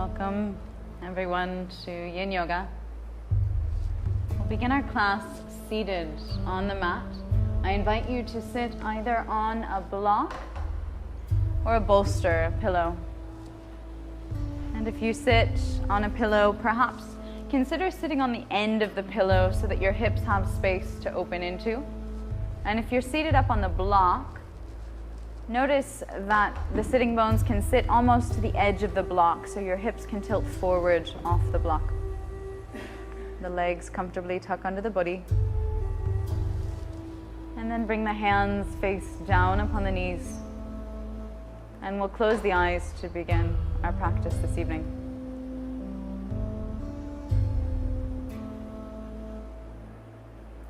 Welcome everyone to Yin Yoga. We'll begin our class seated on the mat. I invite you to sit either on a block or a bolster, a pillow. And if you sit on a pillow, perhaps consider sitting on the end of the pillow so that your hips have space to open into. And if you're seated up on the block, notice that the sitting bones can sit almost to the edge of the block, so your hips can tilt forward off the block. The legs comfortably tuck under the body. And then bring the hands face down upon the knees. And we'll close the eyes to begin our practice this evening.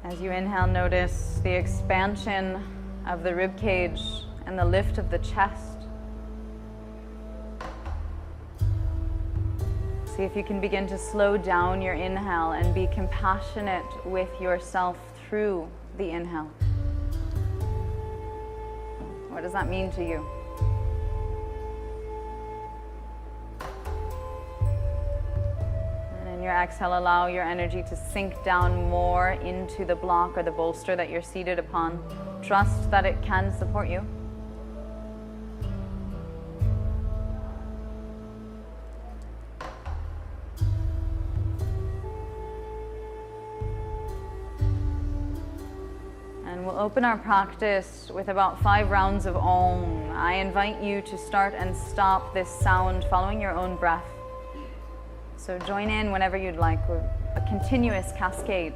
As you inhale, notice the expansion of the rib cage and the lift of the chest. See if you can begin to slow down your inhale and be compassionate with yourself through the inhale. What does that mean to you? And in your exhale, allow your energy to sink down more into the block or the bolster that you're seated upon. Trust that it can support you. We'll open our practice with about 5 rounds of Om. I invite you to start and stop this sound following your own breath. So join in whenever you'd like, with a continuous cascade.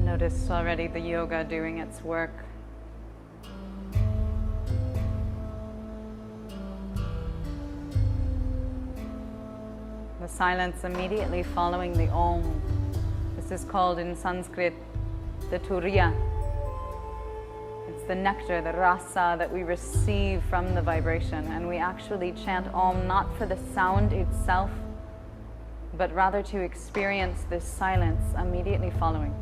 Notice already the yoga doing its work. The silence immediately following the Om. This is called in Sanskrit the Turiya. It's the nectar, the rasa that we receive from the vibration, and we actually chant Om not for the sound itself, but rather to experience this silence immediately following.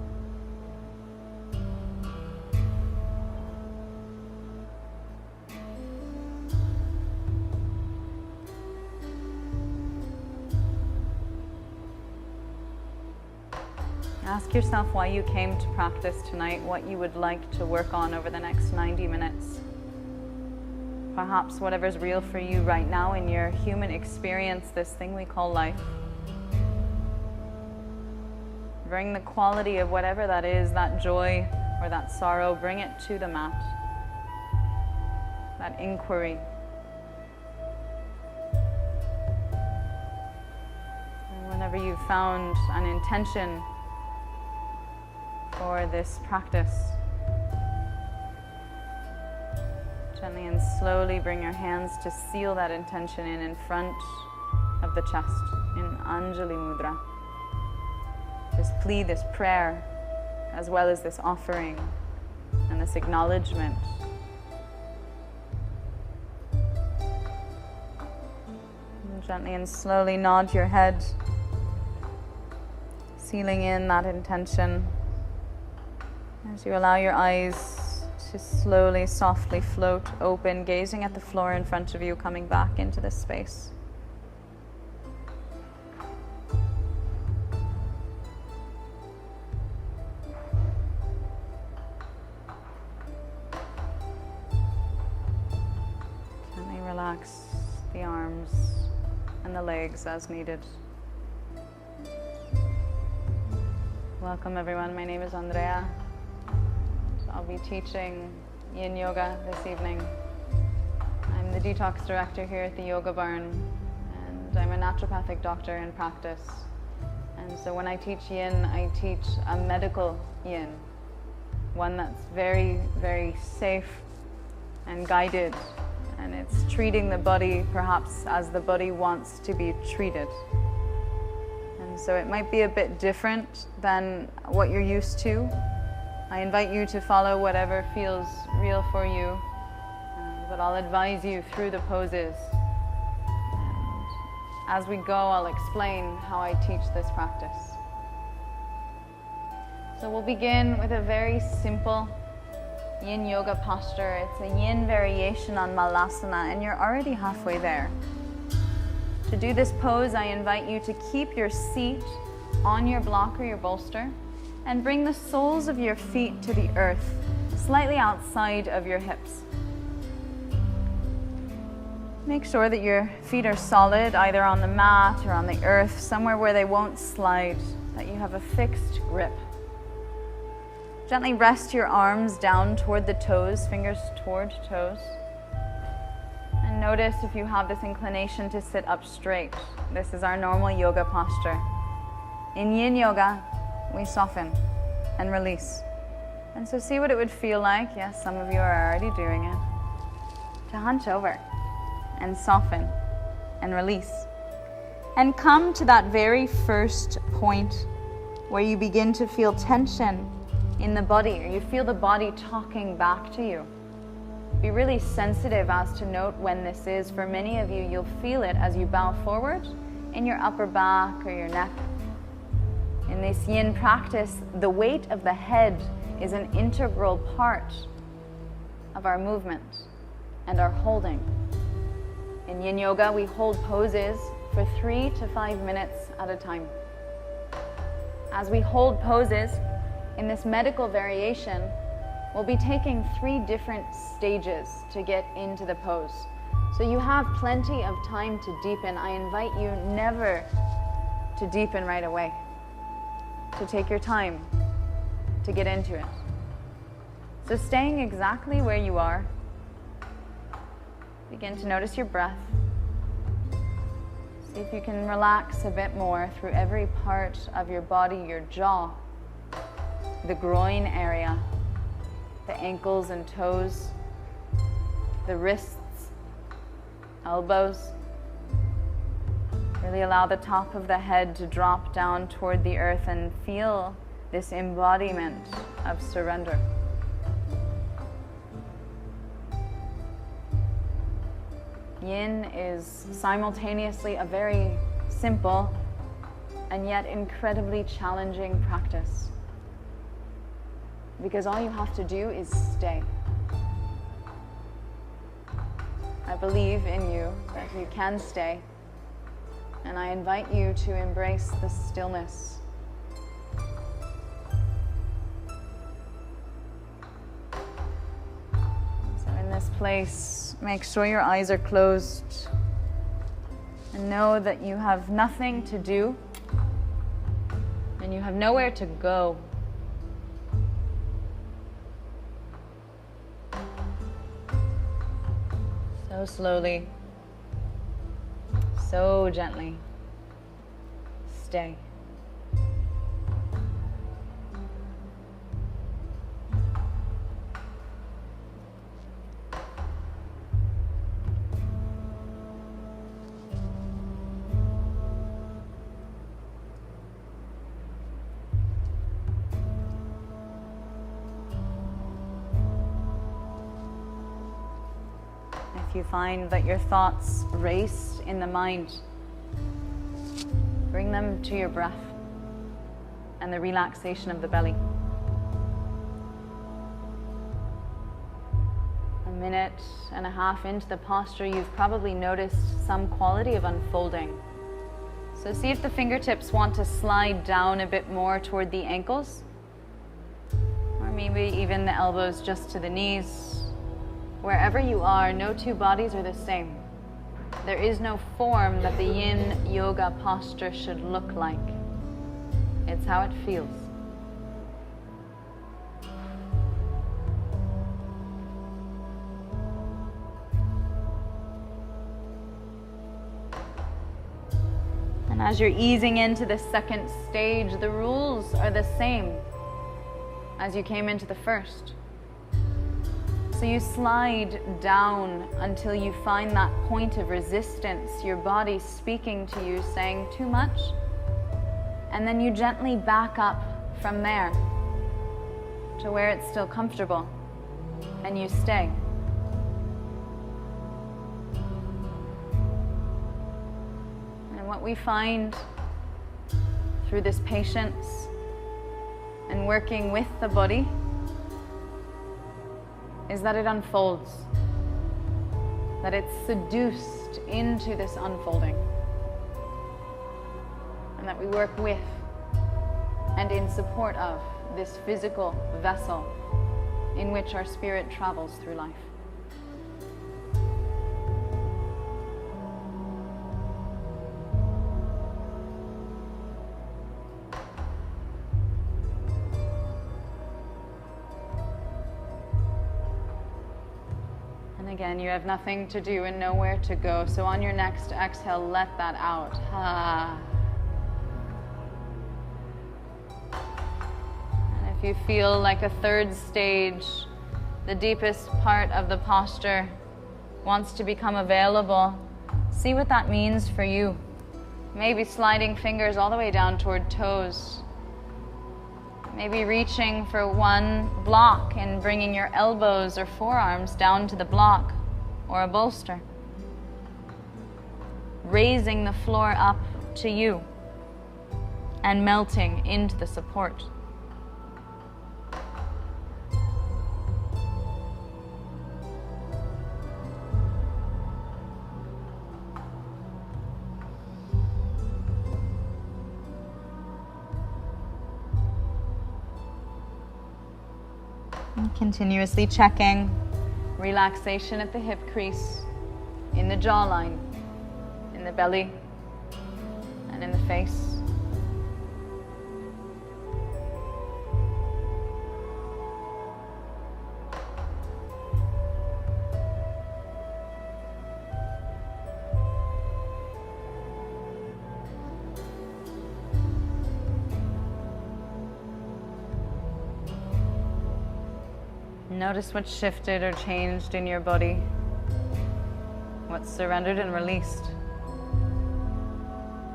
Ask yourself why you came to practice tonight, what you would like to work on over the next 90 minutes. Perhaps whatever's real for you right now in your human experience, this thing we call life. Bring the quality of whatever that is, that joy or that sorrow, bring it to the mat. That inquiry. And whenever you've found an intention for this practice, Gently and slowly bring your hands to seal that intention in front of the chest in Anjali Mudra. This plea, this prayer, as well as this offering and this acknowledgement. And gently and slowly nod your head, sealing in that intention as you allow your eyes to slowly, softly float open, gazing at the floor in front of you, coming back into this space. Gently relax the arms and the legs as needed. Welcome everyone, my name is Andrea. I'll be teaching Yin Yoga this evening. I'm the detox director here at the Yoga Barn, and I'm a naturopathic doctor in practice. And so when I teach Yin, I teach a medical Yin, one that's very, very safe and guided, and it's treating the body perhaps as the body wants to be treated. And so it might be a bit different than what you're used to. I invite you to follow whatever feels real for you, but I'll advise you through the poses. And as we go, I'll explain how I teach this practice. So we'll begin with a very simple Yin Yoga posture. It's a Yin variation on Malasana, and you're already halfway there. To do this pose, I invite you to keep your seat on your block or your bolster and bring the soles of your feet to the earth, slightly outside of your hips. Make sure that your feet are solid, either on the mat or on the earth, somewhere where they won't slide, that you have a fixed grip. Gently rest your arms down toward the toes, fingers toward toes. And notice if you have this inclination to sit up straight. This is our normal yoga posture. In Yin Yoga, we soften and release. And so see what it would feel like. Yes, some of you are already doing it. To hunch over and soften and release. And come to that very first point where you begin to feel tension in the body, or you feel the body talking back to you. Be really sensitive as to note when this is. For many of you, you'll feel it as you bow forward in your upper back or your neck. In this Yin practice, the weight of the head is an integral part of our movement and our holding. In Yin Yoga, we hold poses for 3 to 5 minutes at a time. As we hold poses in this medical variation, we'll be taking 3 different stages to get into the pose. So you have plenty of time to deepen. I invite you never to deepen right away, to take your time to get into it. So staying exactly where you are, begin to notice your breath. See if you can relax a bit more through every part of your body, your jaw, the groin area, the ankles and toes, the wrists, elbows. Really allow the top of the head to drop down toward the earth and feel this embodiment of surrender. Yin is simultaneously a very simple and yet incredibly challenging practice, because all you have to do is stay. I believe in you that you can stay, and I invite you to embrace the stillness. So in this place, make sure your eyes are closed and know that you have nothing to do and you have nowhere to go. So slowly, so gently, stay. if you find that your thoughts race in the mind, bring them to your breath and the relaxation of the belly. A minute and a half into the posture, you've probably noticed some quality of unfolding. So see if the fingertips want to slide down a bit more toward the ankles, or maybe even the elbows just to the knees. Wherever you are, no two bodies are the same. There is no form that the yin yoga posture should look like. It's how it feels. And as you're easing into the second stage, the rules are the same as you came into the first. So you slide down until you find that point of resistance, your body speaking to you, saying too much. And then you gently back up from there to where it's still comfortable, and you stay. And what we find through this patience and working with the body is that it unfolds, that it's seduced into this unfolding, and that we work with and in support of this physical vessel in which our spirit travels through life. Again, you have nothing to do and nowhere to go. So on your next exhale, let that out. And if you feel like a third stage, the deepest part of the posture wants to become available, see what that means for you. Maybe sliding fingers all the way down toward toes. Maybe reaching for one block and bringing your elbows or forearms down to the block or a bolster. Raising the floor up to you and melting into the support. Continuously checking relaxation at the hip crease, in the jawline, in the belly, and in the face. Notice what's shifted or changed in your body, what's surrendered and released.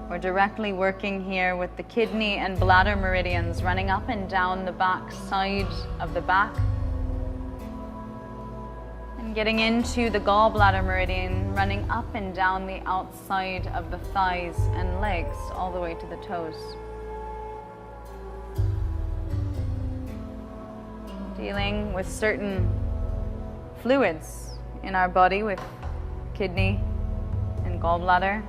We're directly working here with the kidney and bladder meridians running up and down the back side of the back, and getting into the gallbladder meridian running up and down the outside of the thighs and legs all the way to the toes. Dealing with certain fluids in our body with kidney and gallbladder.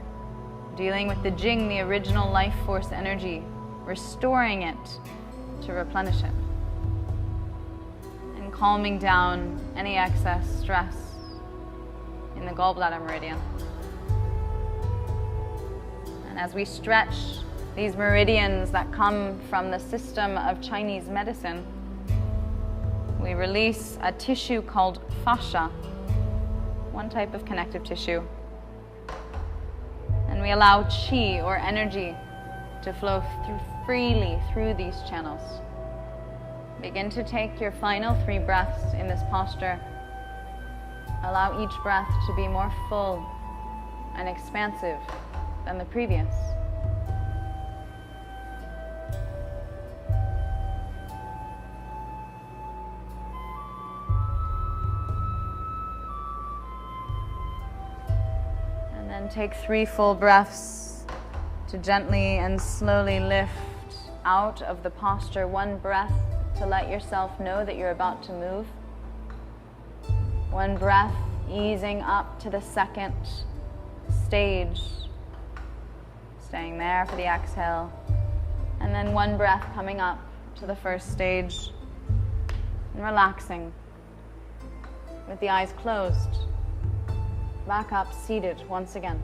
Dealing with the Jing, the original life force energy, restoring it to replenish it. And calming down any excess stress in the gallbladder meridian. And as we stretch these meridians that come from the system of Chinese medicine, we release a tissue called fascia, one type of connective tissue. And we allow qi, or energy, to flow freely through these channels. Begin to take your final 3 breaths in this posture. Allow each breath to be more full and expansive than the previous. And take 3 full breaths to gently and slowly lift out of the posture. 1 breath to let yourself know that you're about to move. 1 breath easing up to the second stage. Staying there for the exhale. And then 1 breath coming up to the first stage. And relaxing with the eyes closed. Back up, seated once again.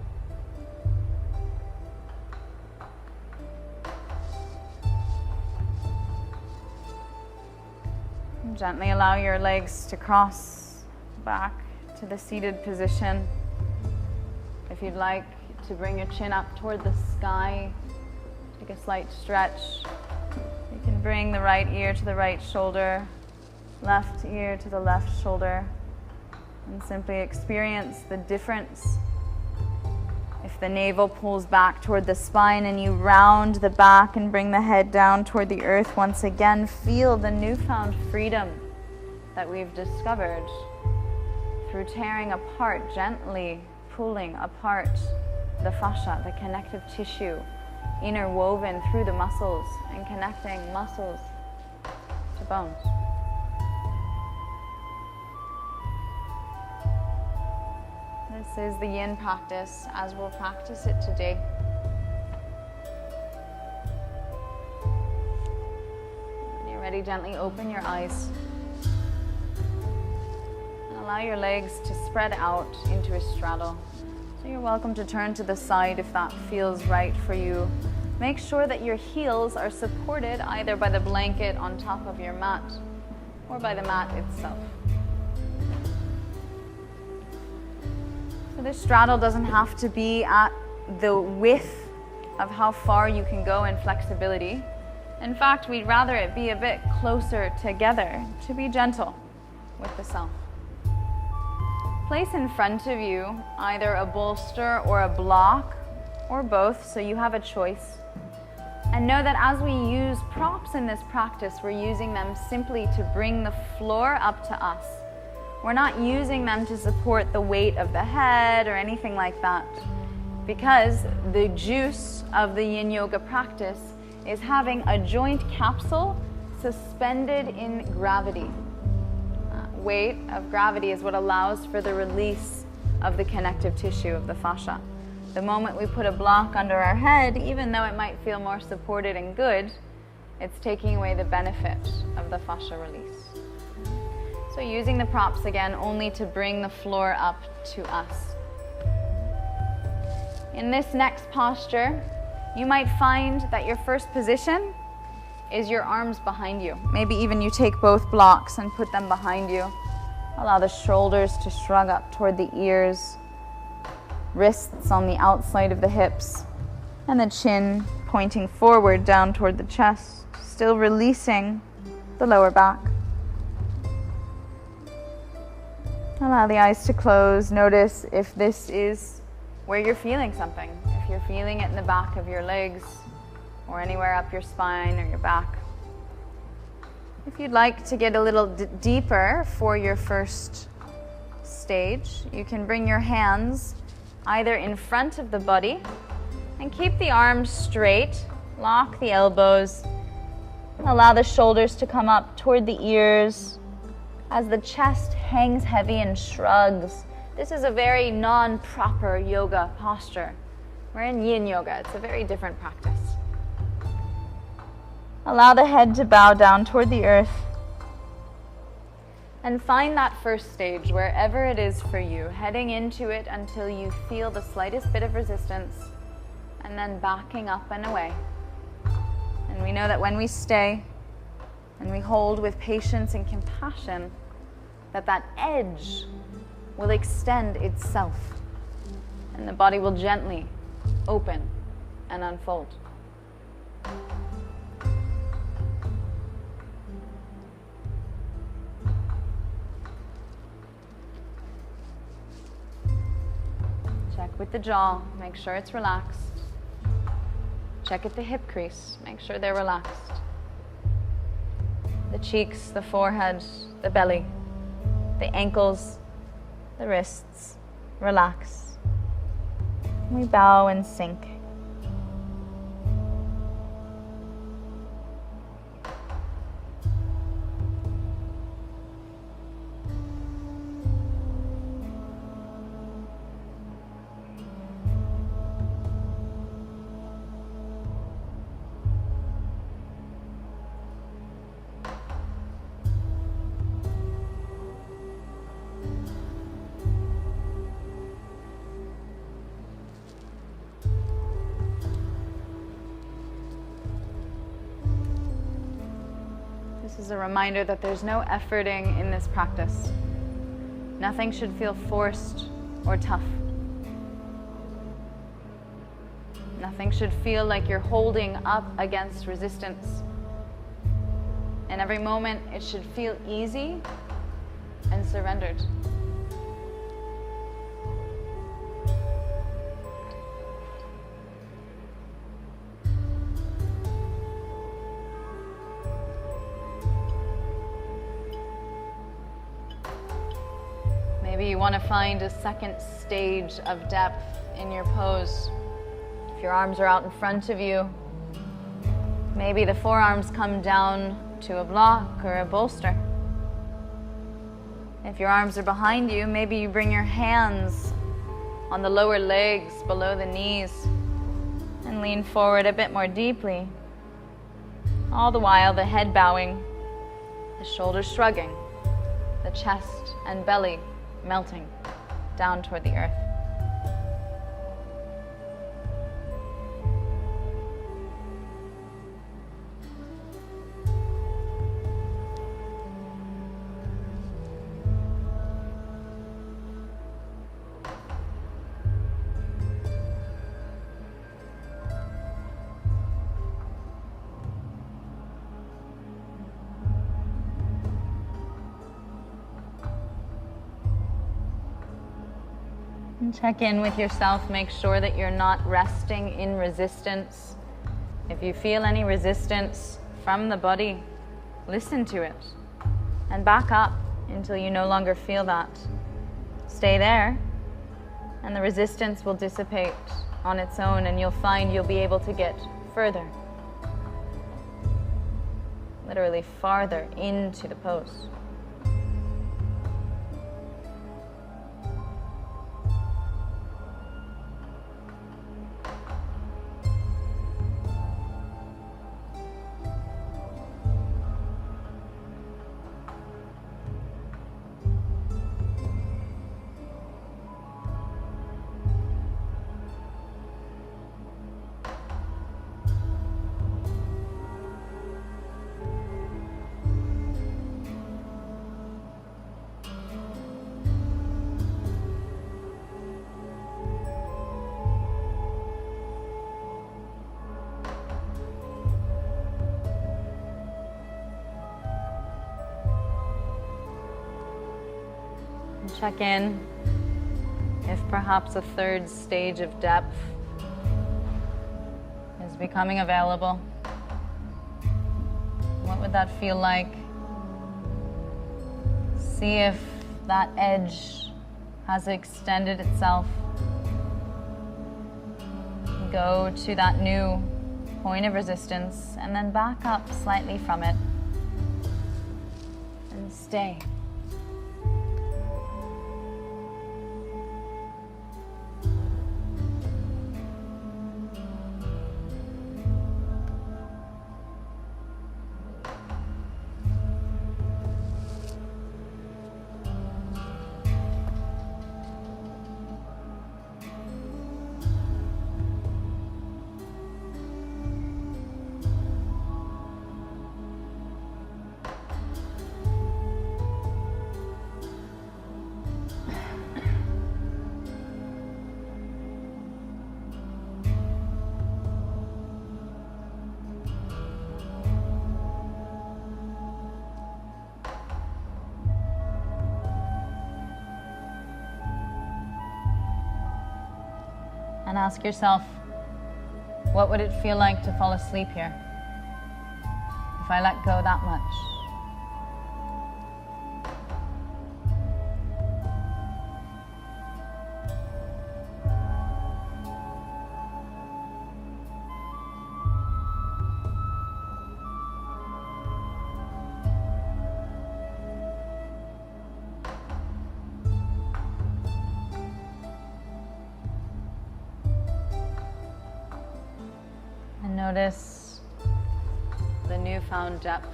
And gently allow your legs to cross back to the seated position. If you'd like to bring your chin up toward the sky, take a slight stretch. You can bring the right ear to the right shoulder, left ear to the left shoulder, and simply experience the difference. If the navel pulls back toward the spine and you round the back and bring the head down toward the earth once again, feel the newfound freedom that we've discovered through tearing apart, gently pulling apart the fascia, the connective tissue, interwoven through the muscles and connecting muscles to bones. This is the yin practice as we'll practice it today. When you're ready, gently open your eyes and allow your legs to spread out into a straddle. So you're welcome to turn to the side if that feels right for you. Make sure that your heels are supported either by the blanket on top of your mat or by the mat itself. So this straddle doesn't have to be at the width of how far you can go in flexibility. In fact, we'd rather it be a bit closer together to be gentle with the self. Place in front of you either a bolster or a block or both, so you have a choice. And know that as we use props in this practice, we're using them simply to bring the floor up to us. We're not using them to support the weight of the head or anything like that, because the juice of the yin yoga practice is having a joint capsule suspended in gravity. Weight of gravity is what allows for the release of the connective tissue of the fascia. The moment we put a block under our head, even though it might feel more supported and good, it's taking away the benefit of the fascia release. So using the props again only to bring the floor up to us. In this next posture, you might find that your first position is your arms behind you. Maybe even you take both blocks and put them behind you. Allow the shoulders to shrug up toward the ears, wrists on the outside of the hips, and the chin pointing forward down toward the chest, still releasing the lower back. Allow the eyes to close. Notice if this is where you're feeling something. If you're feeling it in the back of your legs or anywhere up your spine or your back. If you'd like to get a little deeper for your first stage, you can bring your hands either in front of the body and keep the arms straight. Lock the elbows. Allow the shoulders to come up toward the ears as the chest hangs heavy and shrugs. This is a very non-proper yoga posture. We're in yin yoga. It's a very different practice. Allow the head to bow down toward the earth. And find that first stage, wherever it is for you, heading into it until you feel the slightest bit of resistance, and then backing up and away. And we know that when we stay and we hold with patience and compassion, that edge will extend itself, and the body will gently open and unfold. Check with the jaw, make sure it's relaxed. Check at the hip crease, make sure they're relaxed. The cheeks, the forehead, the belly, the ankles, the wrists, relax. We bow and sink. This is a reminder that there's no efforting in this practice. Nothing should feel forced or tough. Nothing should feel like you're holding up against resistance. In every moment, it should feel easy and surrendered. Maybe you want to find a second stage of depth in your pose. If your arms are out in front of you, maybe the forearms come down to a block or a bolster. If your arms are behind you, maybe you bring your hands on the lower legs below the knees and lean forward a bit more deeply. All the while, the head bowing, the shoulders shrugging, the chest and belly melting down toward the earth. And check in with yourself. Make sure that you're not resting in resistance. If you feel any resistance from the body, listen to it and back up until you no longer feel that. Stay there, and the resistance will dissipate on its own, and you'll find you'll be able to get further, literally farther into the pose. Check in if perhaps a third stage of depth is becoming available. What would that feel like? See if that edge has extended itself. Go to that new point of resistance and then back up slightly from it and stay. And ask yourself, what would it feel like to fall asleep here if I let go that much? Notice the newfound depth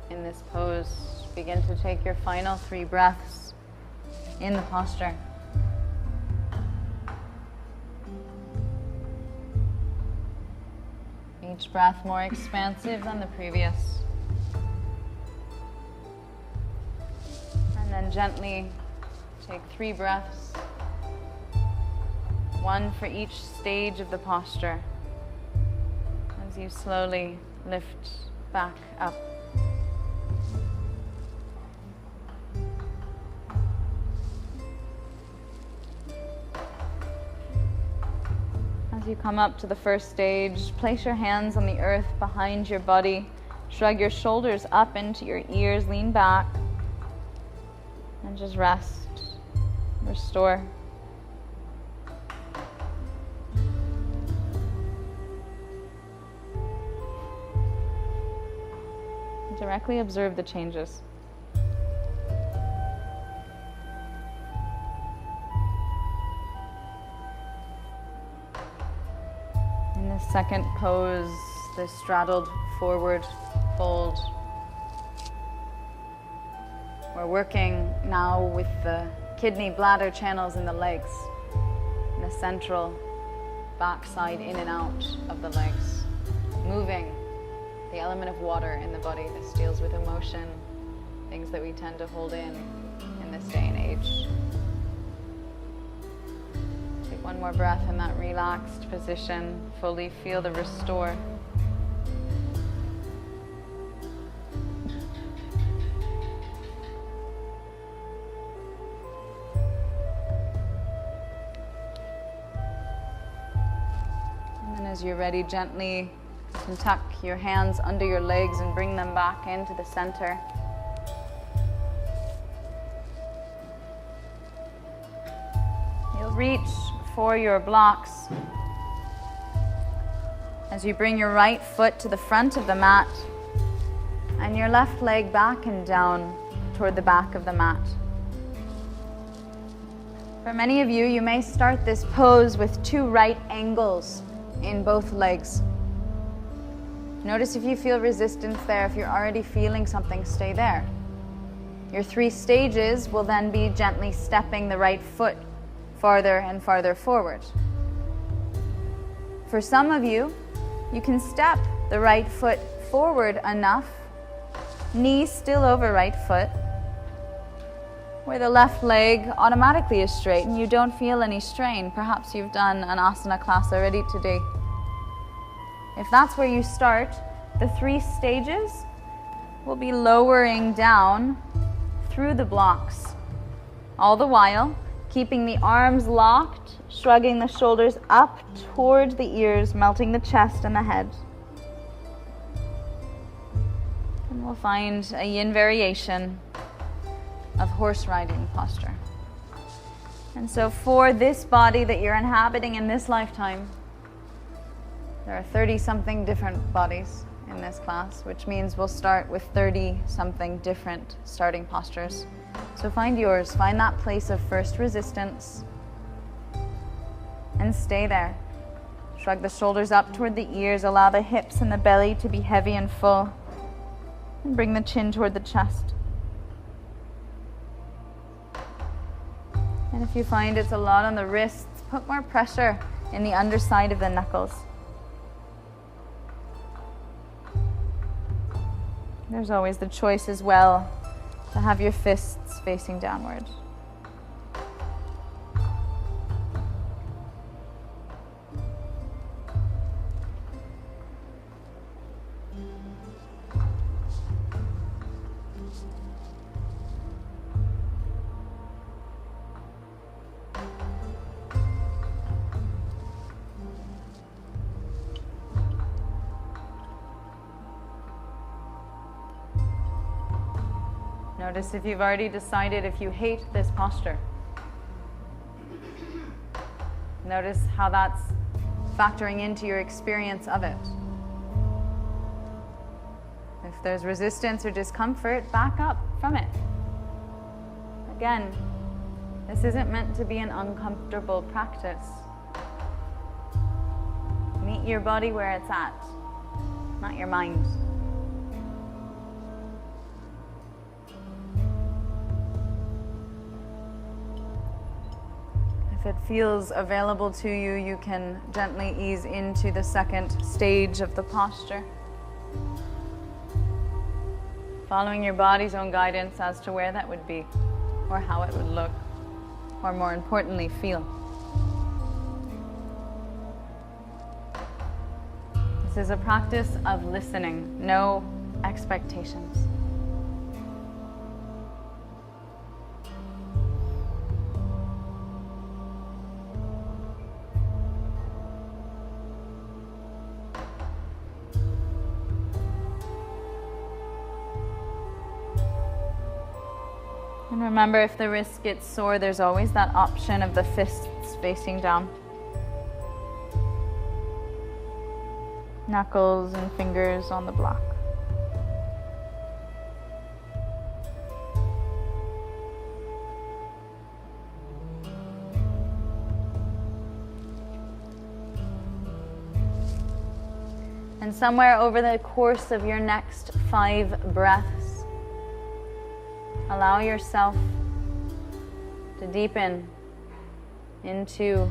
in this pose. Begin to take your final 3 breaths in the posture. Each breath more expansive than the previous. And then gently take 3 breaths, 1 for each stage of the posture, as you slowly lift back up. As you come up to the first stage, place your hands on the earth behind your body. Shrug your shoulders up into your ears, lean back, and just rest, restore. Directly observe the changes. In the second pose, the straddled forward fold. We're working now with the kidney bladder channels in the legs, in the central backside in and out of the legs, moving the element of water in the body. This deals with emotion, things that we tend to hold in this day and age. Take 1 more breath in that relaxed position. Fully feel the restore. And then as you're ready, gently you can tuck your hands under your legs and bring them back into the center. You'll reach for your blocks as you bring your right foot to the front of the mat and your left leg back and down toward the back of the mat. For many of you, you may start this pose with 2 right angles in both legs. Notice if you feel resistance there. If you're already feeling something, stay there. Your 3 stages will then be gently stepping the right foot farther and farther forward. For some of you, you can step the right foot forward enough, knee still over right foot, where the left leg automatically is straight and you don't feel any strain. Perhaps you've done an asana class already today. If that's where you start, the 3 stages will be lowering down through the blocks, all the while keeping the arms locked, shrugging the shoulders up toward the ears, melting the chest and the head. And we'll find a yin variation of horse riding posture. And so for this body that you're inhabiting in this lifetime, there are 30-something different bodies in this class, which means we'll start with 30-something different starting postures. So find yours, find that place of first resistance, and stay there. Shrug the shoulders up toward the ears, allow the hips and the belly to be heavy and full, and bring the chin toward the chest. And if you find it's a lot on the wrists, put more pressure in the underside of the knuckles. There's always the choice as well to have your fists facing downward. Notice if you've already decided if you hate this posture. Notice how that's factoring into your experience of it. If there's resistance or discomfort, back up from it. Again, this isn't meant to be an uncomfortable practice. Meet your body where it's at. not your mind. If it feels available to you, you can gently ease into the second stage of the posture, following your body's own guidance as to where that would be, or how it would look, or more importantly, feel. This is a practice of listening, no expectations. And remember, if the wrist gets sore, there's always that option of the fists facing down. Knuckles and fingers on the block. And somewhere over the course of your next 5 breaths, allow yourself to deepen into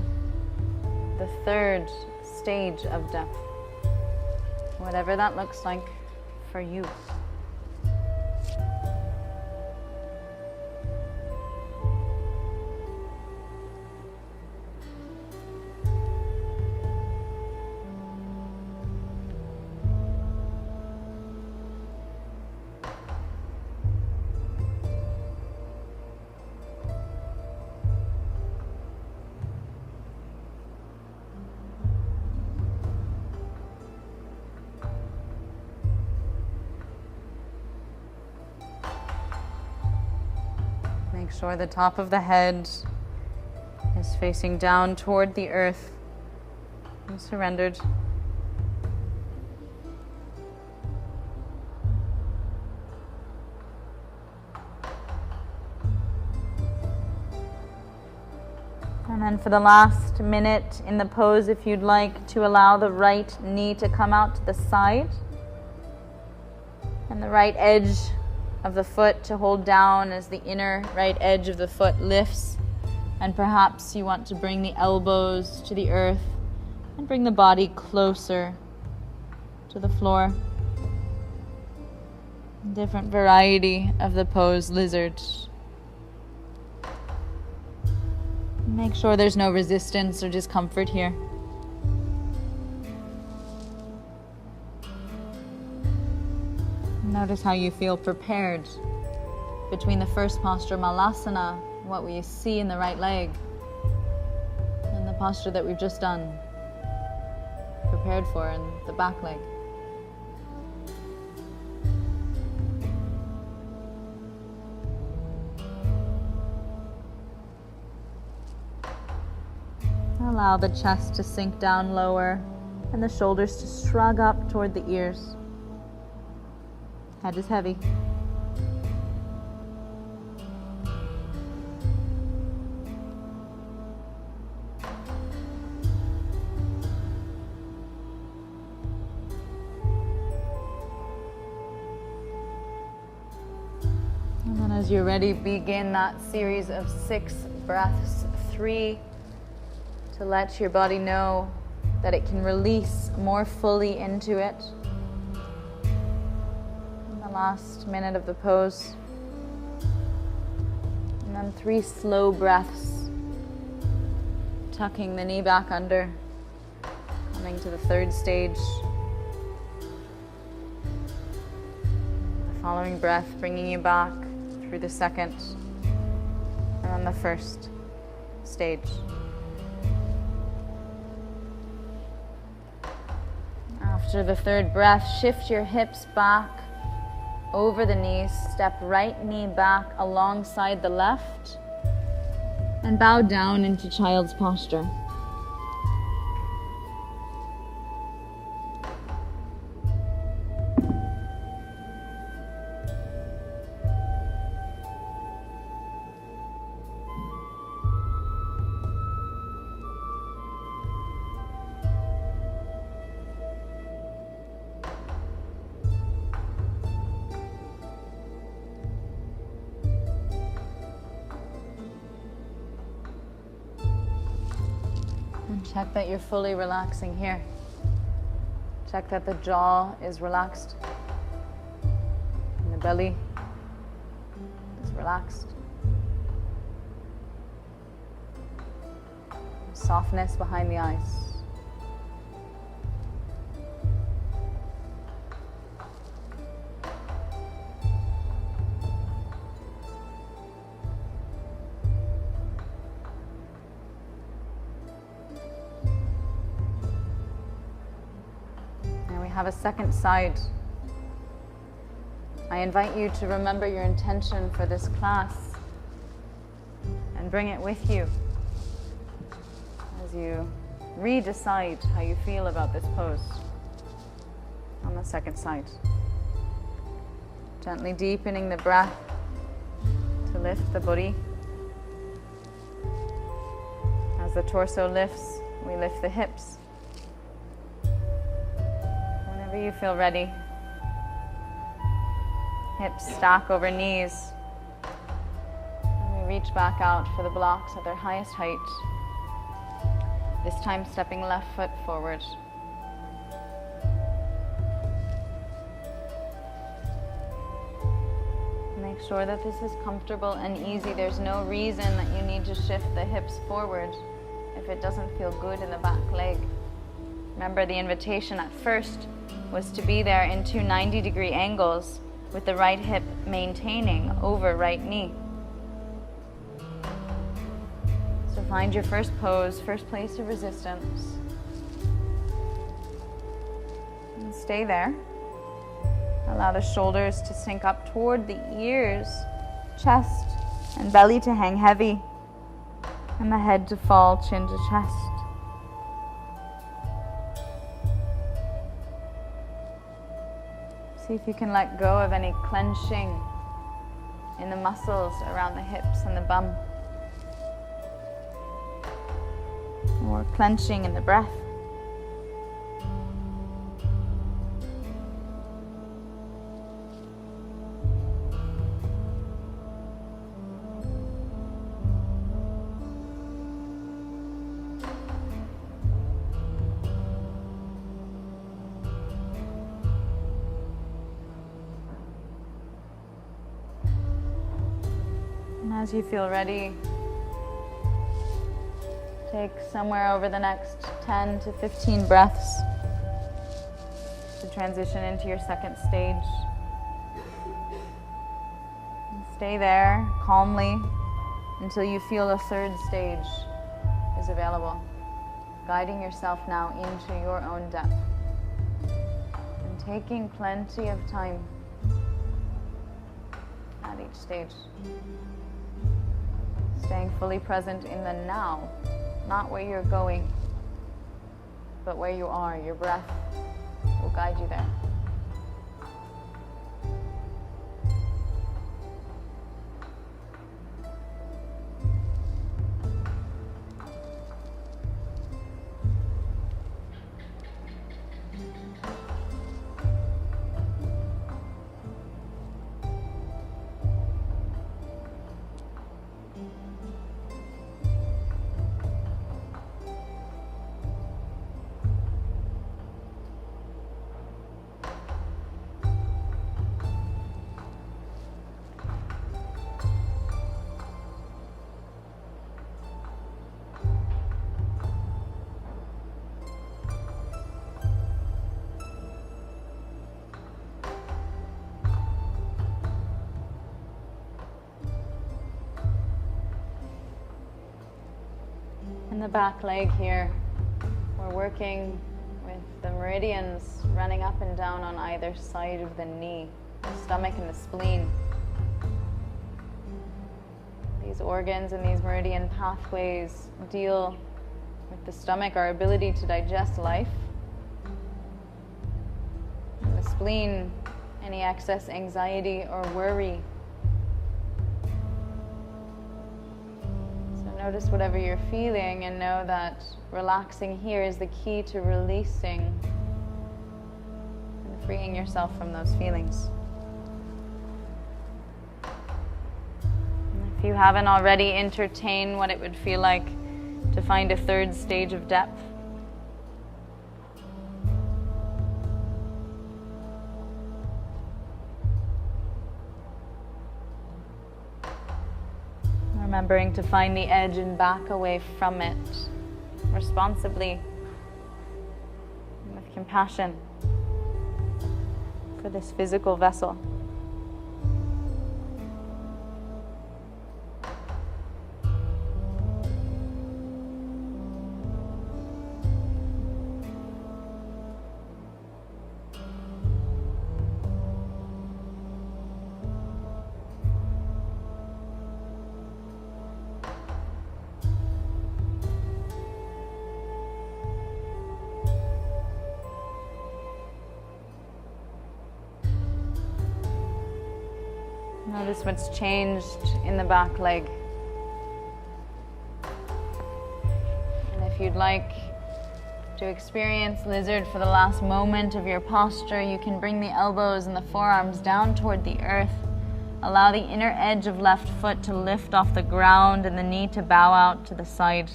the third stage of depth, whatever that looks like for you. Make sure the top of the head is facing down toward the earth and surrendered. And then for the last minute in the pose, if you'd like to allow the right knee to come out to the side and the right edge of the foot to hold down as the inner right edge of the foot lifts, and perhaps you want to bring the elbows to the earth and bring the body closer to the floor. Different variety of the pose, lizard. Make sure there's no resistance or discomfort here. Notice how you feel prepared between the first posture, Malasana, what we see in the right leg, and the posture that we've just done, prepared for in the back leg. Allow the chest to sink down lower and the shoulders to shrug up toward the ears. Head is heavy. And then as you're ready, begin that series of 6 breaths. 3 to let your body know that it can release more fully into it. Last minute of the pose. And then 3 slow breaths, tucking the knee back under, coming to the third stage. The following breath bringing you back through the second, and then the first stage. After the third breath, shift your hips back over the knees, step right knee back alongside the left, and bow down into child's posture. Check that you're fully relaxing here. Check that the jaw is relaxed. And the belly is relaxed. Softness behind the eyes. Now we have a second side. I invite you to remember your intention for this class and bring it with you as you re-decide how you feel about this pose on the second side. Gently deepening the breath to lift the body. As the torso lifts, we lift the hips. Whenever you feel ready, hips stack over knees. And we reach back out for the blocks at their highest height. This time stepping left foot forward. Make sure that this is comfortable and easy. There's no reason that you need to shift the hips forward if it doesn't feel good in the back leg. Remember, the invitation at first was to be there in two 90-degree angles with the right hip maintaining over right knee. So find your first pose, first place of resistance. And stay there. Allow the shoulders to sink up toward the ears, chest and belly to hang heavy, and the head to fall chin to chest. See if you can let go of any clenching in the muscles around the hips and the bum, or clenching in the breath. As you feel ready, take somewhere over the next 10 to 15 breaths to transition into your second stage. And stay there calmly until you feel a third stage is available, guiding yourself now into your own depth and taking plenty of time at each stage. Staying fully present in the now, not where you're going, but where you are. Your breath will guide you there. In the back leg here, we're working with the meridians running up and down on either side of the knee, the stomach and the spleen. These organs and these meridian pathways deal with the stomach, our ability to digest life. And the spleen, any excess anxiety or worry. Notice whatever you're feeling and know that relaxing here is the key to releasing and freeing yourself from those feelings. And if you haven't already, entertain what it would feel like to find a third stage of depth. Remembering to find the edge and back away from it responsibly, with compassion for this physical vessel. Notice what's changed in the back leg. And if you'd like to experience lizard for the last moment of your posture, you can bring the elbows and the forearms down toward the earth. Allow the inner edge of left foot to lift off the ground and the knee to bow out to the side.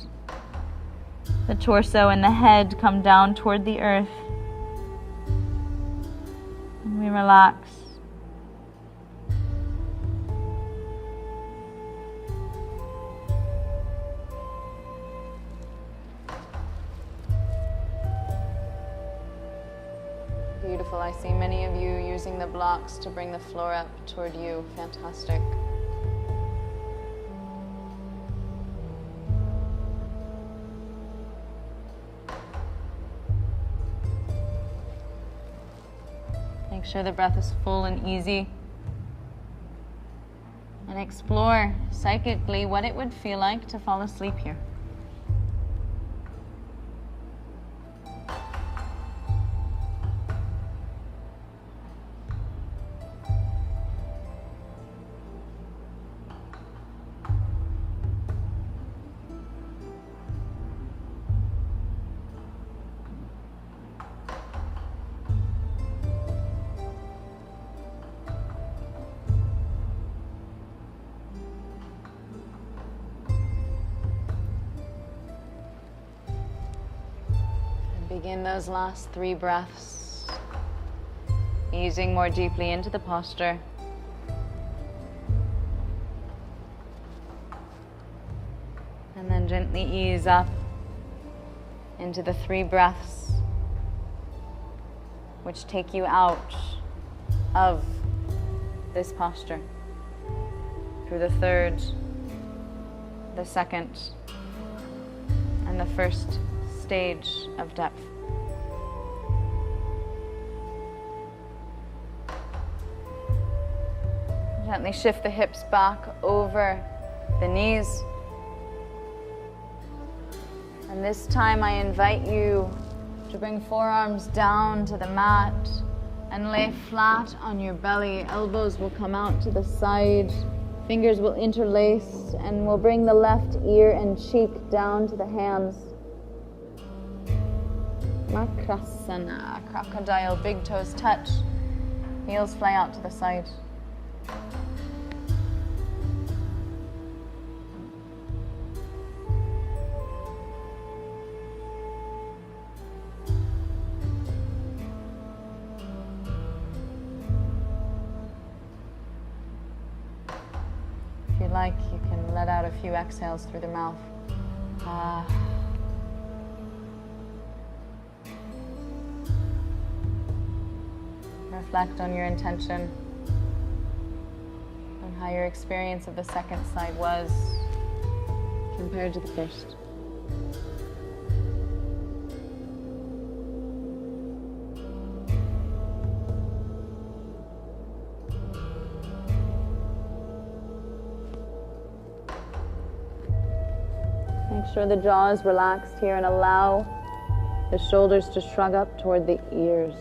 The torso and the head come down toward the earth. And we relax. Beautiful. I see many of you using the blocks to bring the floor up toward you. Fantastic. Make sure the breath is full and easy. And explore psychically what it would feel like to fall asleep here. Begin those last 3 breaths, easing more deeply into the posture. And then gently ease up into the 3 breaths which take you out of this posture through the 3rd, the 2nd, and the 1st stage of depth. Gently shift the hips back over the knees. And this time I invite you to bring forearms down to the mat and lay flat on your belly. Elbows will come out to the side. Fingers will interlace, and we'll bring the left ear and cheek down to the hands. Makrasana, crocodile, big toes touch, heels fly out to the side. If you like, you can let out a few exhales through the mouth. Reflect on your intention, on how your experience of the second side was compared to the first. Make sure the jaw is relaxed here and allow the shoulders to shrug up toward the ears.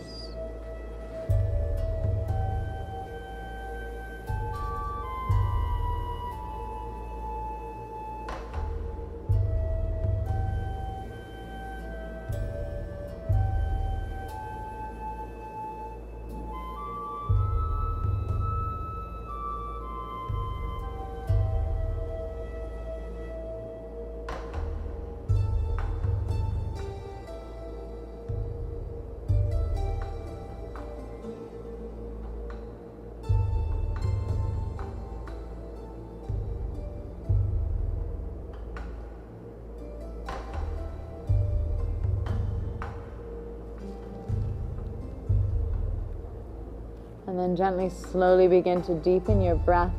And then gently, slowly begin to deepen your breath.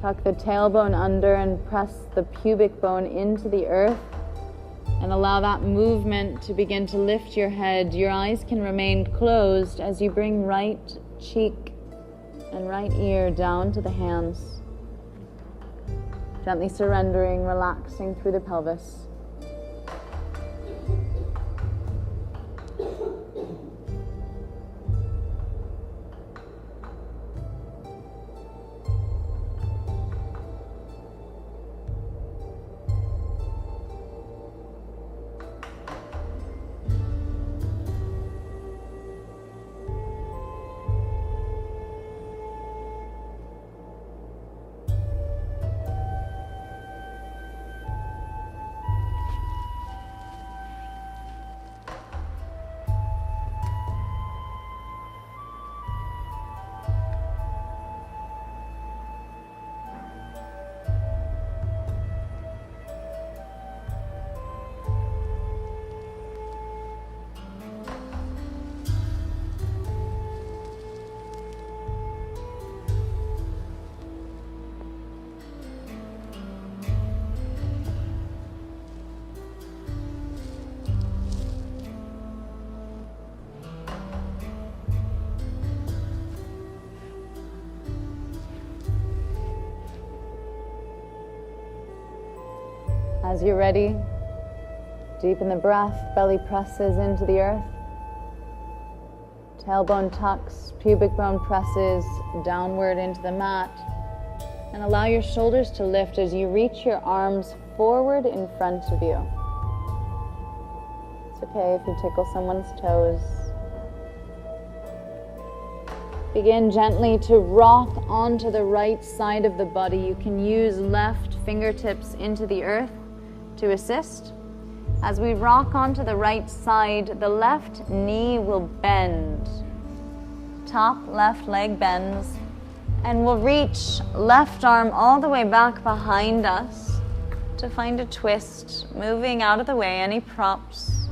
Tuck the tailbone under and press the pubic bone into the earth. And allow that movement to begin to lift your head. Your eyes can remain closed as you bring right cheek and right ear down to the hands. Gently surrendering, relaxing through the pelvis. As you're ready, deepen the breath, belly presses into the earth. Tailbone tucks, pubic bone presses downward into the mat. And allow your shoulders to lift as you reach your arms forward in front of you. It's okay if you tickle someone's toes. Begin gently to rock onto the right side of the body. You can use left fingertips into the earth to assist. As we rock onto the right side, the left knee will bend. Top left leg bends, and we'll reach left arm all the way back behind us to find a twist, moving out of the way any props,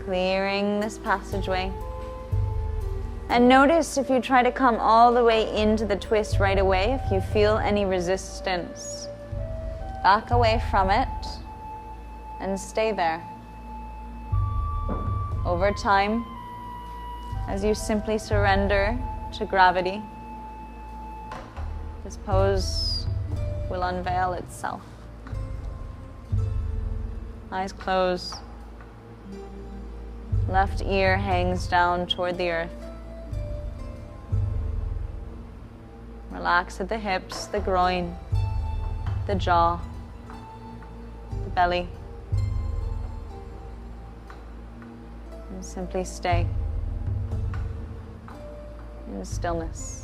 clearing this passageway. And notice if you try to come all the way into the twist right away, if you feel any resistance, back away from it and stay there. Over time, as you simply surrender to gravity, this pose will unveil itself. Eyes closed. Left ear hangs down toward the earth. Relax at the hips, the groin, the jaw, the belly. And simply stay in stillness.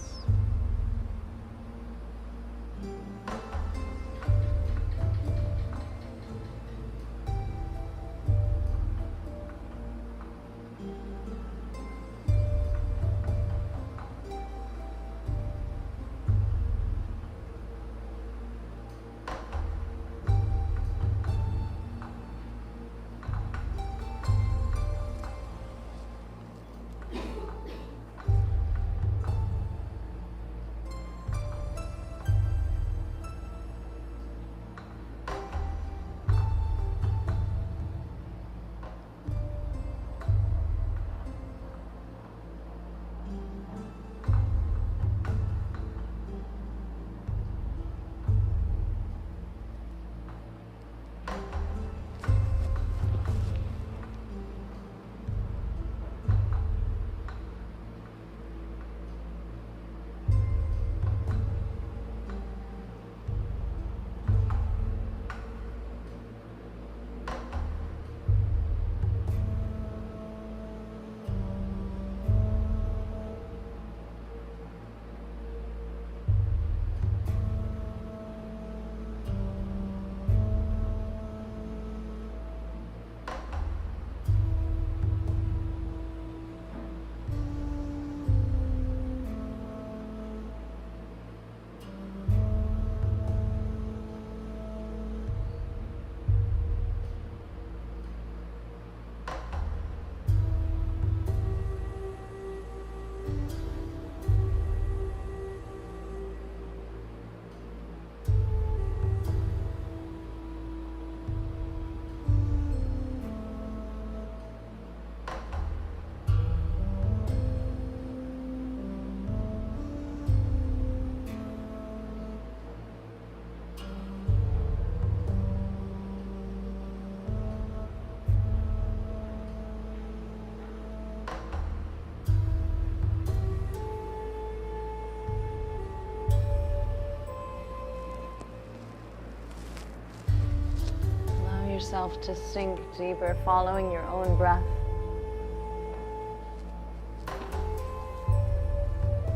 yourself to sink deeper, following your own breath.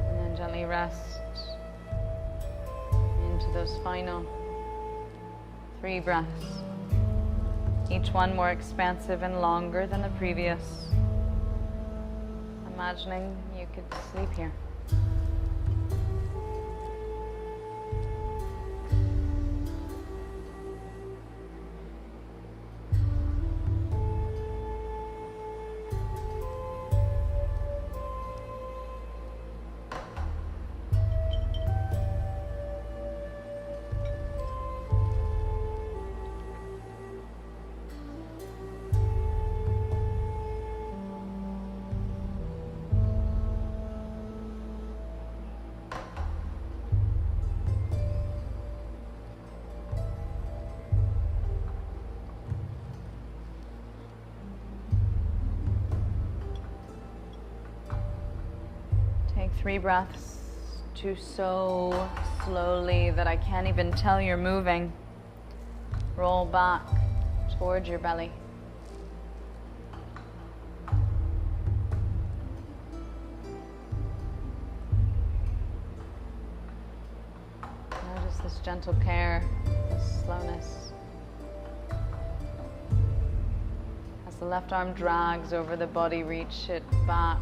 And then gently rest into those final 3 breaths, each one more expansive and longer than the previous. Imagining you could sleep here. Take 3 breaths so slowly that I can't even tell you're moving. Roll back towards your belly. Notice this gentle care, this slowness. As the left arm drags over the body, reach it back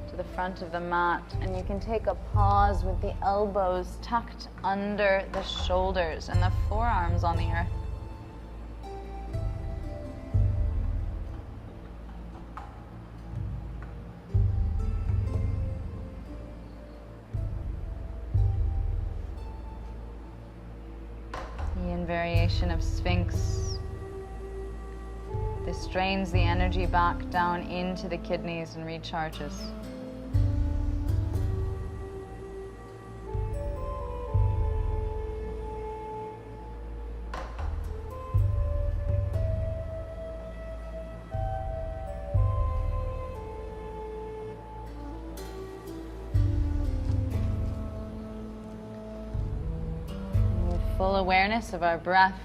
to the front of the mat, and you can take a pause with the elbows tucked under the shoulders and the forearms on the earth. Yin variation of Sphinx. This drains the energy back down into the kidneys and recharges. Full awareness of our breath,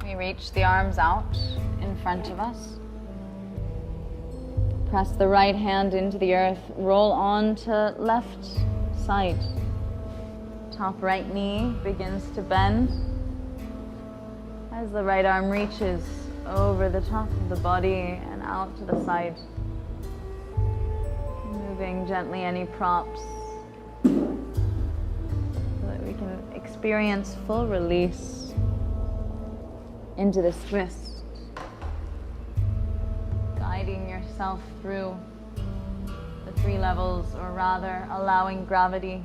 we reach the arms out in front of us. Press the right hand into the earth, roll on to left side. Top right knee begins to bend as the right arm reaches over the top of the body and out to the side. Moving gently any props, we can experience full release into this twist, guiding yourself through the 3 levels, or rather allowing gravity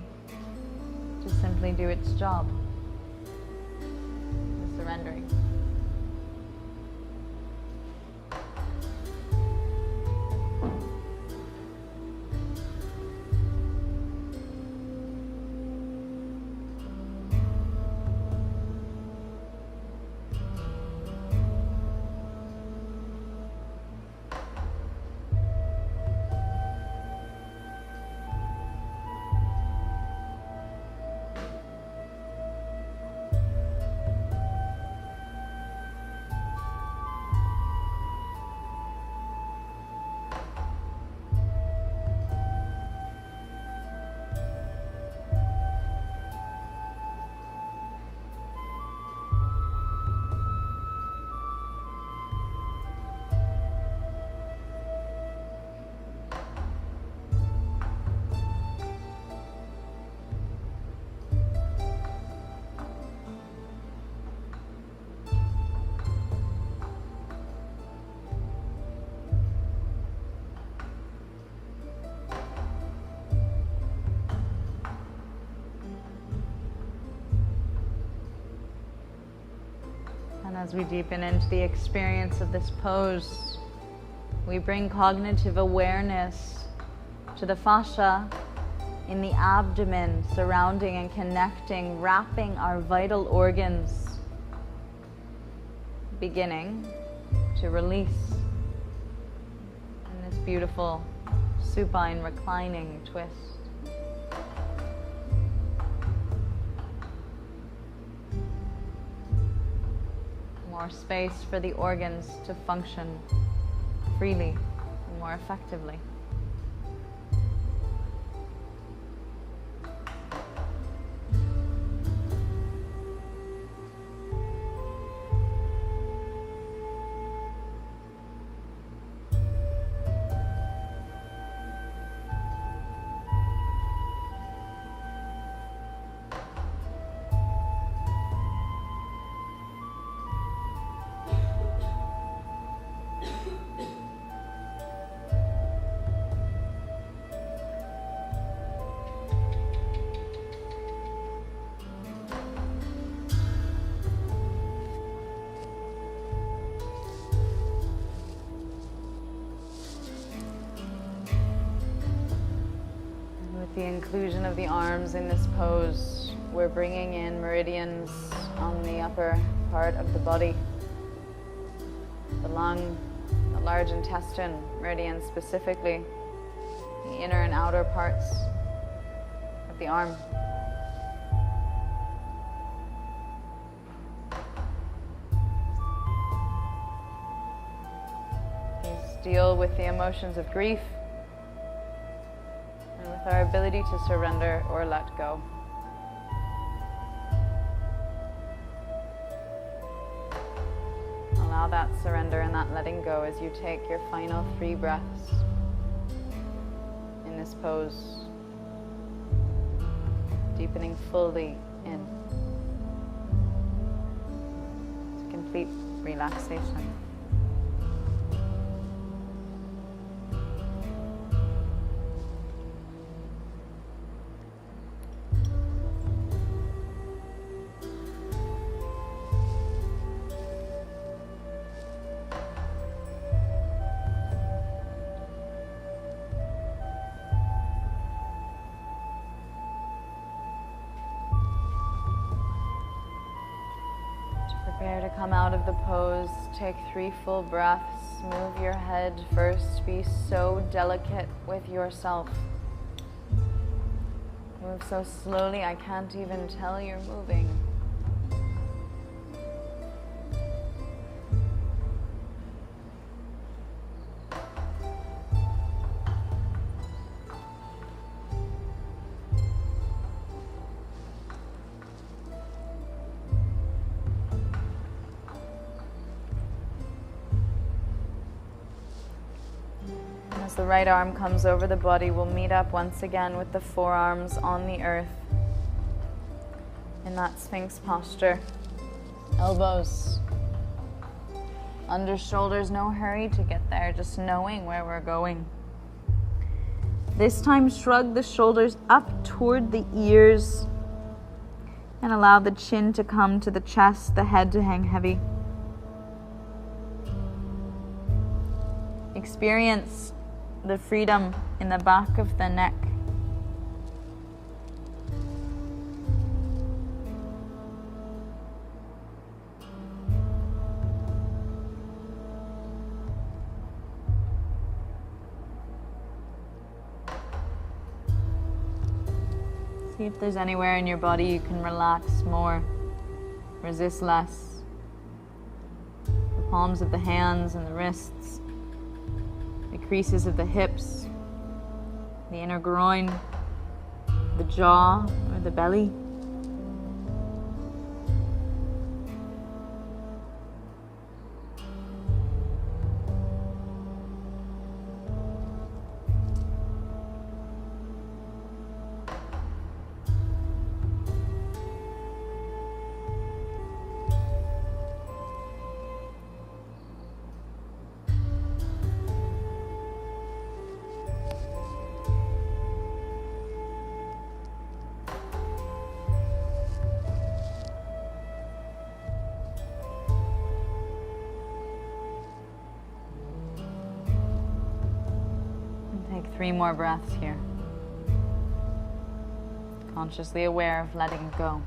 to simply do its job, surrendering. And as we deepen into the experience of this pose, we bring cognitive awareness to the fascia in the abdomen, surrounding and connecting, wrapping our vital organs, beginning to release in this beautiful supine reclining twist. more space for the organs to function freely and more effectively. The inclusion of the arms in this pose, we're bringing in meridians on the upper part of the body, the lung, the large intestine, meridians specifically, the inner and outer parts of the arm. These deal with the emotions of grief, with our ability to surrender or let go. Allow that surrender and that letting go as you take your final 3 breaths in this pose, deepening fully in to complete relaxation. Prepare to come out of the pose. Take 3 full breaths. Move your head first. Be so delicate with yourself. Move so slowly I can't even tell you're moving. As the right arm comes over the body, we'll meet up once again with the forearms on the earth in that Sphinx posture. Elbows under shoulders, no hurry to get there, just knowing where we're going. This time, shrug the shoulders up toward the ears and allow the chin to come to the chest, the head to hang heavy. Experience the freedom in the back of the neck. See if there's anywhere in your body you can relax more, resist less. The palms of the hands and the wrists, the creases of the hips, the inner groin, the jaw or the belly. Take 3 more breaths here. Consciously aware of letting go.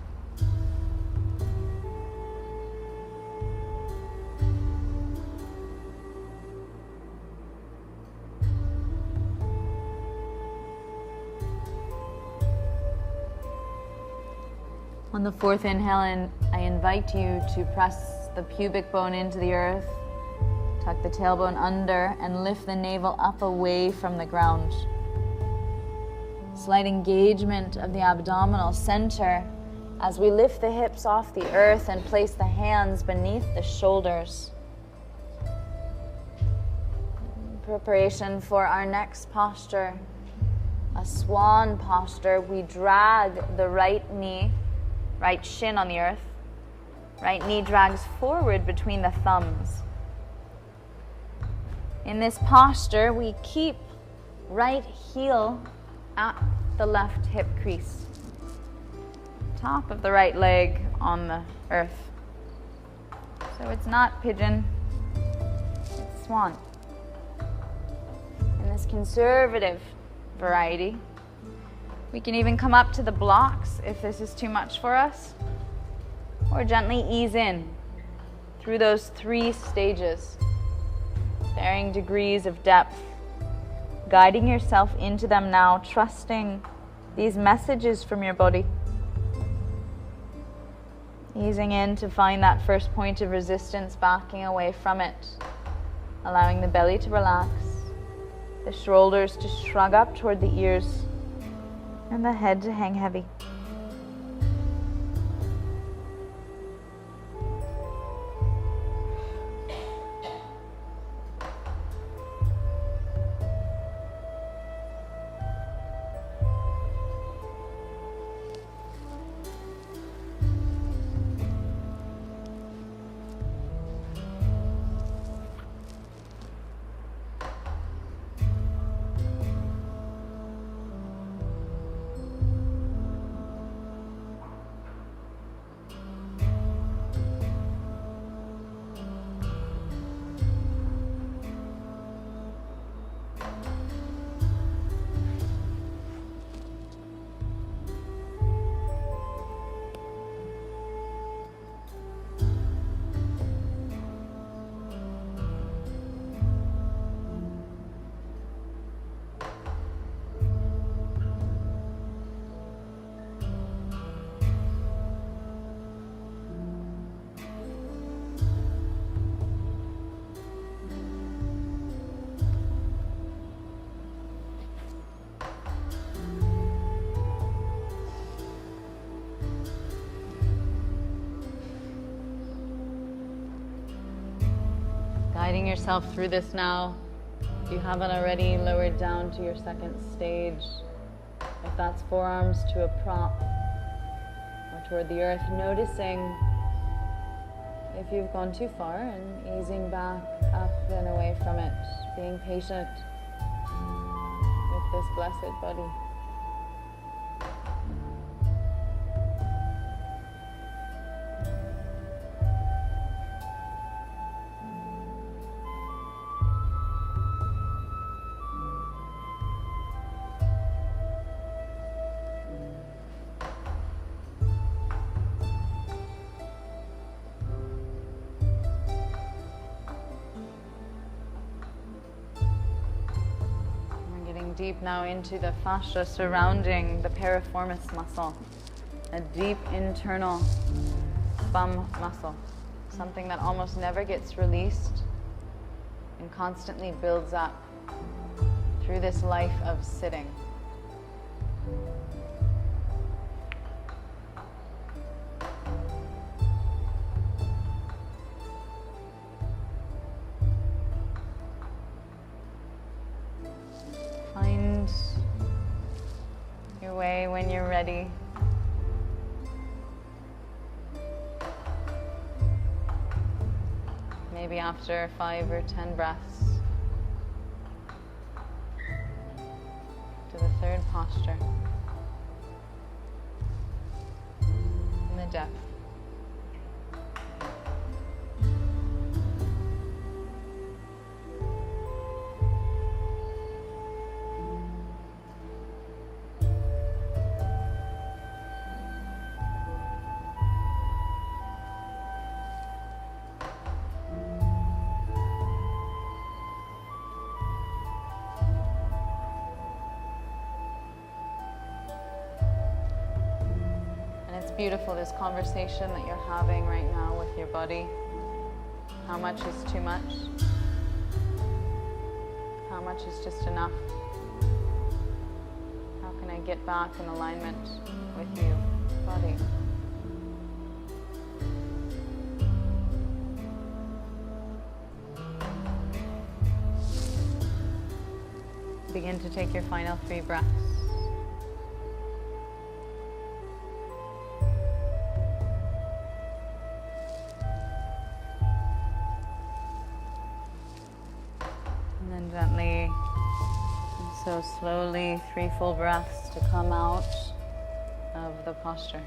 On the 4th inhale, I invite you to press the pubic bone into the earth. Tuck the tailbone under and lift the navel up away from the ground. Slight engagement of the abdominal center as we lift the hips off the earth and place the hands beneath the shoulders. Preparation for our next posture, a swan posture. We drag the right knee, right shin on the earth. Right knee drags forward between the thumbs. In this posture, we keep right heel at the left hip crease. Top of the right leg on the earth. So it's not pigeon, it's swan. In this conservative variety, we can even come up to the blocks if this is too much for us, or gently ease in through those 3 stages, varying degrees of depth, guiding yourself into them now, trusting these messages from your body. Easing in to find that first point of resistance, backing away from it, allowing the belly to relax, the shoulders to shrug up toward the ears, and the head to hang heavy. Guiding yourself through this now. If you haven't already, lowered down to your second stage. If that's forearms to a prop or toward the earth, noticing if you've gone too far and easing back up and away from it, being patient with this blessed body. Deep now into the fascia surrounding the piriformis muscle, a deep internal bum muscle, something that almost never gets released and constantly builds up through this life of sitting. Find your way when you're ready. Maybe after 5 or 10 breaths to the third posture in the depth. Beautiful, this conversation that you're having right now with your body. How much is too much? How much is just enough? How can I get back in alignment with you, body? Begin to take your final 3 breaths. And then gently, and so slowly, 3 full breaths to come out of the posture.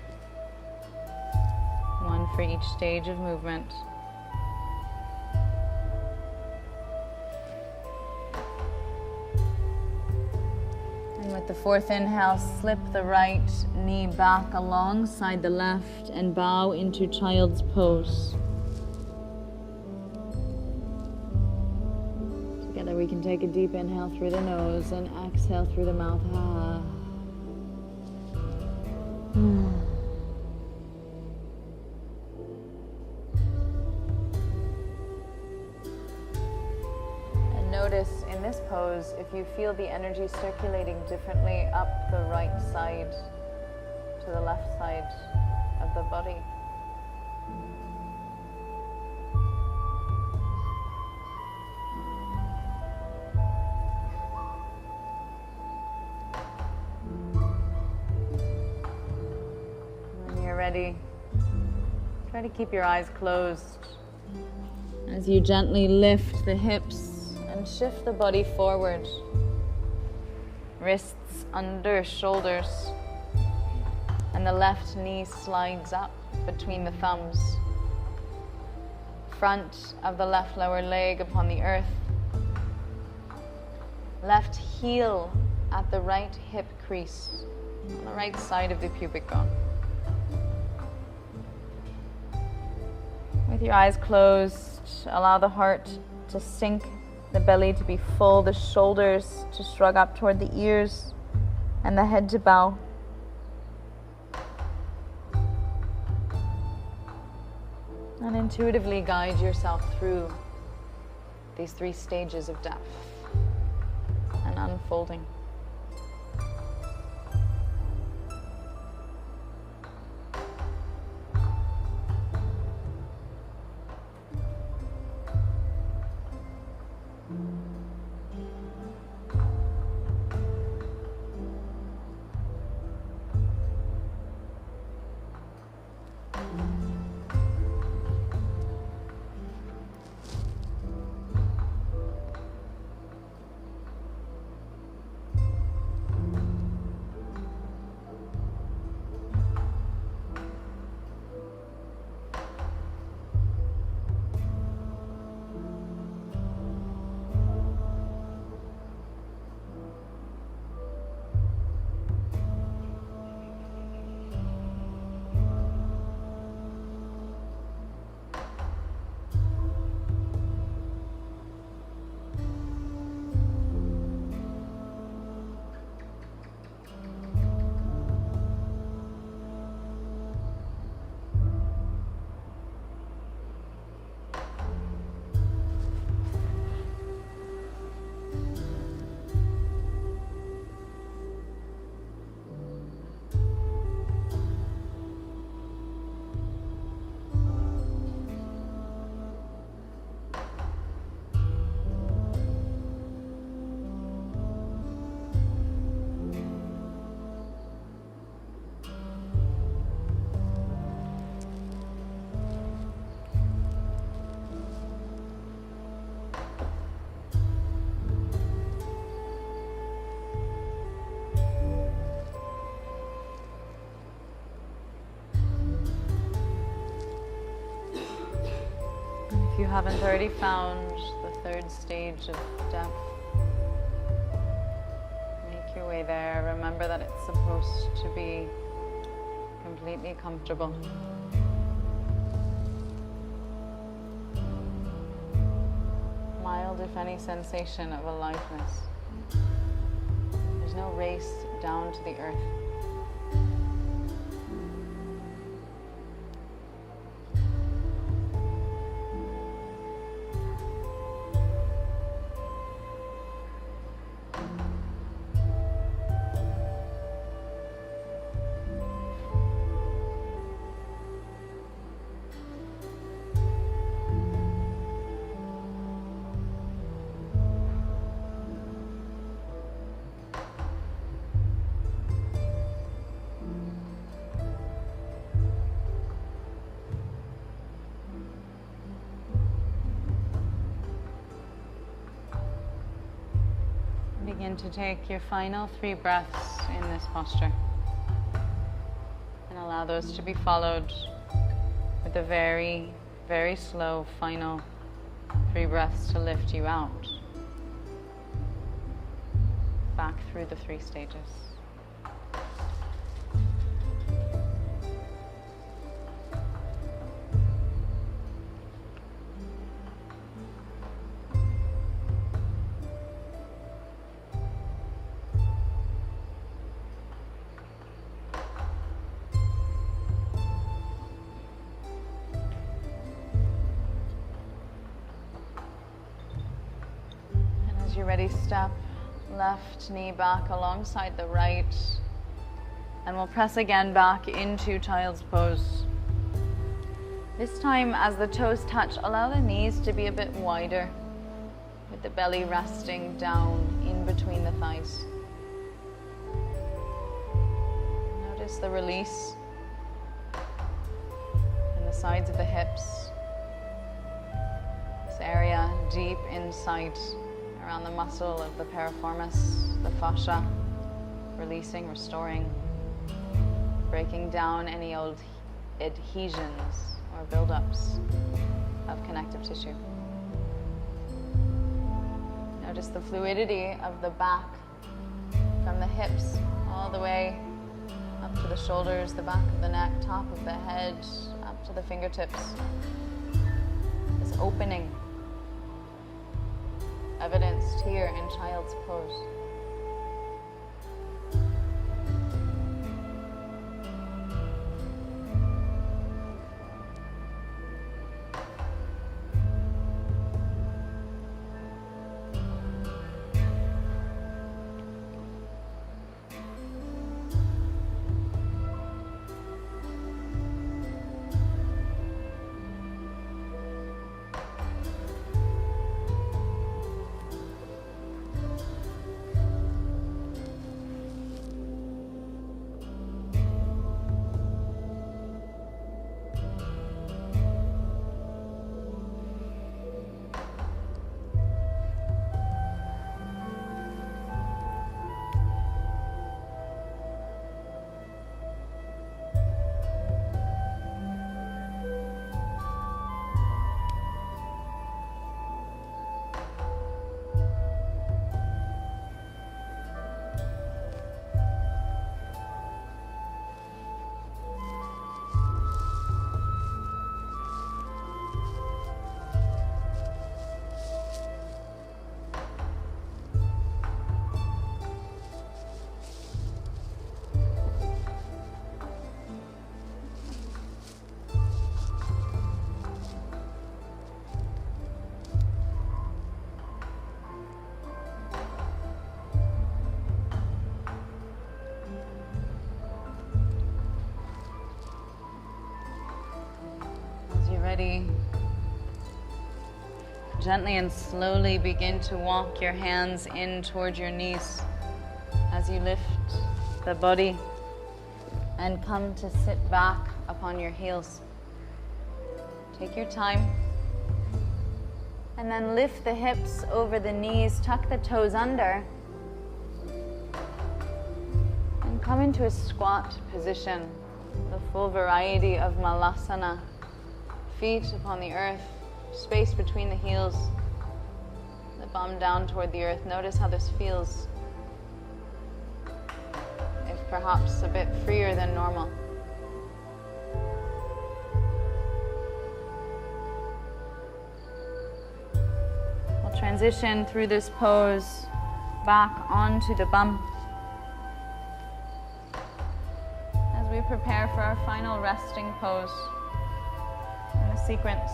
1 for each stage of movement. With the 4th inhale, slip the right knee back alongside the left and bow into child's pose. Together we can take a deep inhale through the nose and exhale through the mouth. Notice in this pose if you feel the energy circulating differently up the right side to the left side of the body. When you're ready, try to keep your eyes closed as you gently lift the hips and shift the body forward. Wrists under shoulders. And the left knee slides up between the thumbs. Front of the left lower leg upon the earth. Left heel at the right hip crease, on the right side of the pubic bone. With your eyes closed, allow the heart to sink, the belly to be full, the shoulders to shrug up toward the ears, and the head to bow. And intuitively guide yourself through these 3 stages of depth and unfolding. If you haven't already found the 3rd stage of depth, make your way there. Remember that it's supposed to be completely comfortable. Mild, if any, sensation of aliveness. There's no race down to the earth. Begin to take your final 3 breaths in this posture. And allow those to be followed with a very, very slow final 3 breaths to lift you out. Back through the 3 stages. You're ready, step left knee back alongside the right, and we'll press again back into child's pose. This time, as the toes touch, allow the knees to be a bit wider, with the belly resting down in between the thighs. Notice the release in the sides of the hips, this area deep inside around the muscle of the piriformis, the fascia, releasing, restoring, breaking down any old adhesions or buildups of connective tissue. Notice the fluidity of the back from the hips all the way up to the shoulders, the back of the neck, top of the head, up to the fingertips. This opening, evidenced here in child's pose. Ready. Gently and slowly begin to walk your hands in toward your knees as you lift the body and come to sit back upon your heels. Take your time and then lift the hips over the knees, tuck the toes under, and come into a squat position, the full variety of Malasana. Feet upon the earth, space between the heels, the bum down toward the earth. Notice how this feels, if perhaps a bit freer than normal. We'll transition through this pose back onto the bum as we prepare for our final resting pose. Sequence.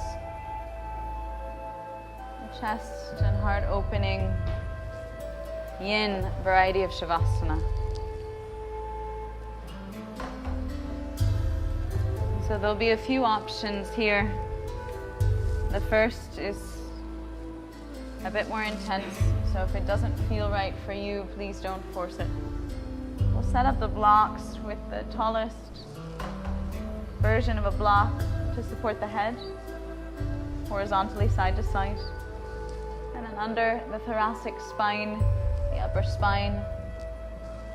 Chest and heart opening yin variety of Shavasana. So there'll be a few options here. The first is a bit more intense, so if it doesn't feel right for you, please don't force it. We'll set up the blocks with the tallest version of a block to support the head, horizontally side to side. And then under the thoracic spine, the upper spine,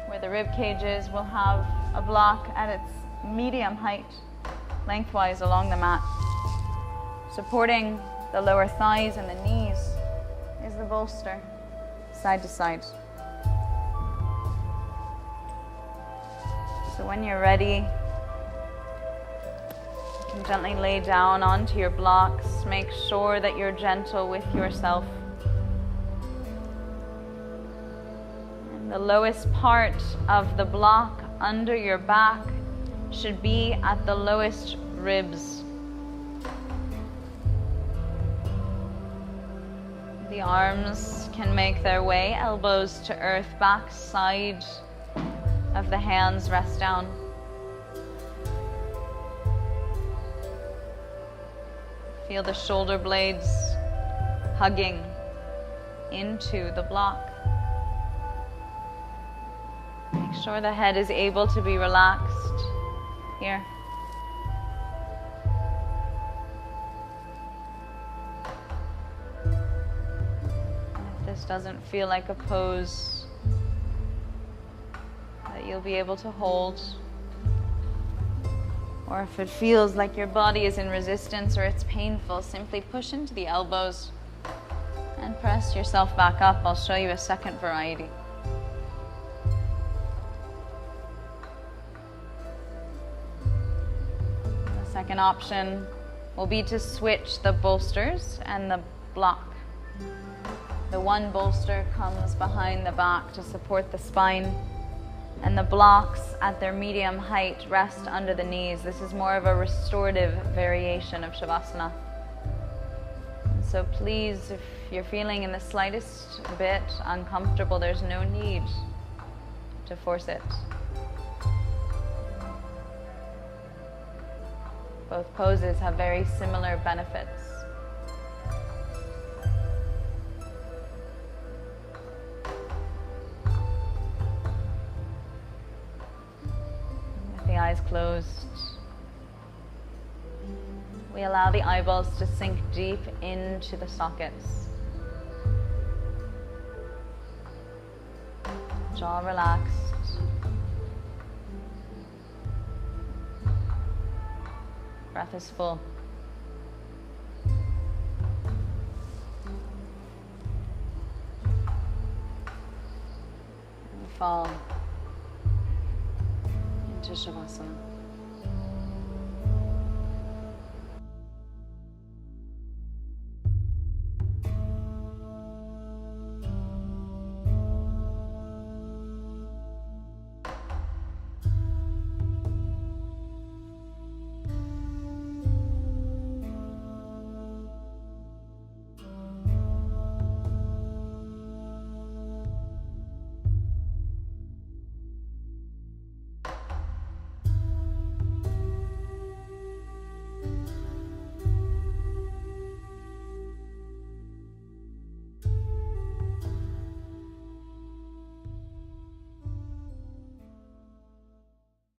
where the rib cage is, we'll have a block at its medium height, lengthwise along the mat. Supporting the lower thighs and the knees is the bolster, side to side. So when you're ready, you can gently lay down onto your blocks. Make sure that you're gentle with yourself. And the lowest part of the block under your back should be at the lowest ribs. The arms can make their way, elbows to earth, back side of the hands rest down. Feel the shoulder blades hugging into the block. Make sure the head is able to be relaxed here. If this doesn't feel like a pose that you'll be able to hold, or if it feels like your body is in resistance or it's painful, simply push into the elbows and press yourself back up. I'll show you a second variety. The second option will be to switch the bolsters and the block. The one bolster comes behind the back to support the spine, and the blocks at their medium height rest under the knees. This is more of a restorative variation of Shavasana. And so please, if you're feeling in the slightest bit uncomfortable, there's no need to force it. Both poses have very similar benefits. Eyes closed. We allow the eyeballs to sink deep into the sockets. Jaw relaxed. Breath is full. And fall to Shavasana.